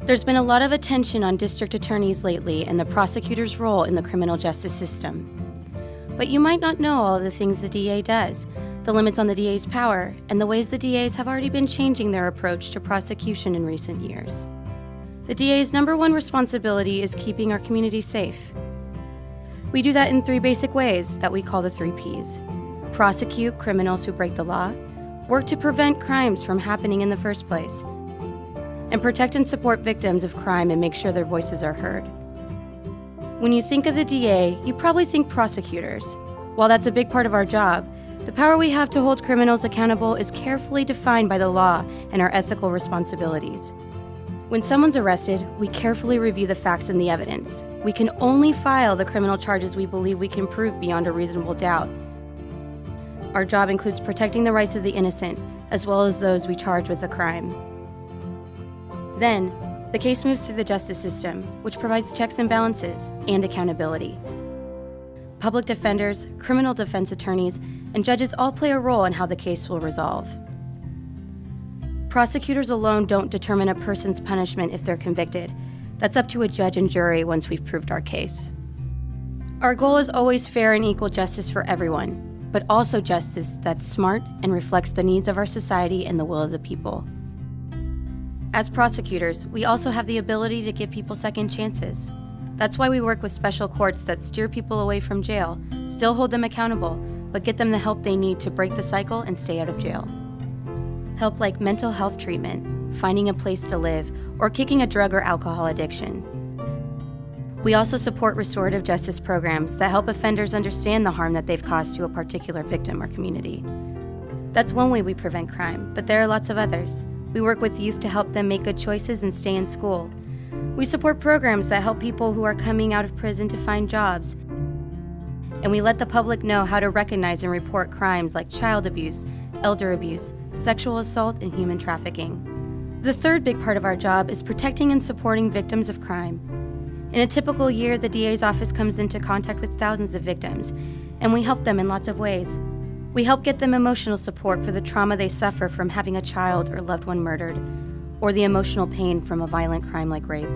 There's been a lot of attention on district attorneys lately and the prosecutor's role in the criminal justice system. But you might not know all the things the DA does, the limits on the DA's power, and the ways the DAs have already been changing their approach to prosecution in recent years. The DA's #1 responsibility is keeping our community safe. We do that in 3 basic ways that we call the 3 Ps. Prosecute criminals who break the law, work to prevent crimes from happening in the first place, and protect and support victims of crime and make sure their voices are heard. When you think of the DA, you probably think prosecutors. While that's a big part of our job, the power we have to hold criminals accountable is carefully defined by the law and our ethical responsibilities. When someone's arrested, we carefully review the facts and the evidence. We can only file the criminal charges we believe we can prove beyond a reasonable doubt. Our job includes protecting the rights of the innocent, as well as those we charge with a crime. Then, the case moves through the justice system, which provides checks and balances and accountability. Public defenders, criminal defense attorneys, and judges all play a role in how the case will resolve. Prosecutors alone don't determine a person's punishment if they're convicted. That's up to a judge and jury once we've proved our case. Our goal is always fair and equal justice for everyone, but also justice that's smart and reflects the needs of our society and the will of the people. As prosecutors, we also have the ability to give people second chances. That's why we work with special courts that steer people away from jail, still hold them accountable, but get them the help they need to break the cycle and stay out of jail. Help like mental health treatment, finding a place to live, or kicking a drug or alcohol addiction. We also support restorative justice programs that help offenders understand the harm that they've caused to a particular victim or community. That's one way we prevent crime, but there are lots of others. We work with youth to help them make good choices and stay in school. We support programs that help people who are coming out of prison to find jobs. And we let the public know how to recognize and report crimes like child abuse, elder abuse, sexual assault, and human trafficking. The third big part of our job is protecting and supporting victims of crime. In a typical year, the DA's office comes into contact with thousands of victims, and we help them in lots of ways. We help get them emotional support for the trauma they suffer from having a child or loved one murdered, or the emotional pain from a violent crime like rape.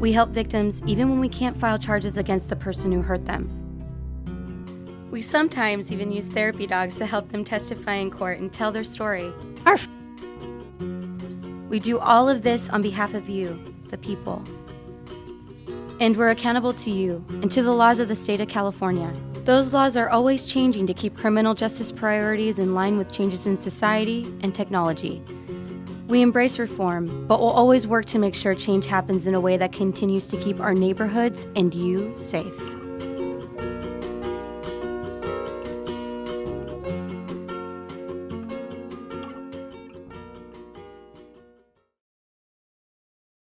We help victims even when we can't file charges against the person who hurt them. We sometimes even use therapy dogs to help them testify in court and tell their story. Arf! We do all of this on behalf of you, the people. And we're accountable to you and to the laws of the state of California. Those laws are always changing to keep criminal justice priorities in line with changes in society and technology. We embrace reform, but we'll always work to make sure change happens in a way that continues to keep our neighborhoods and you safe.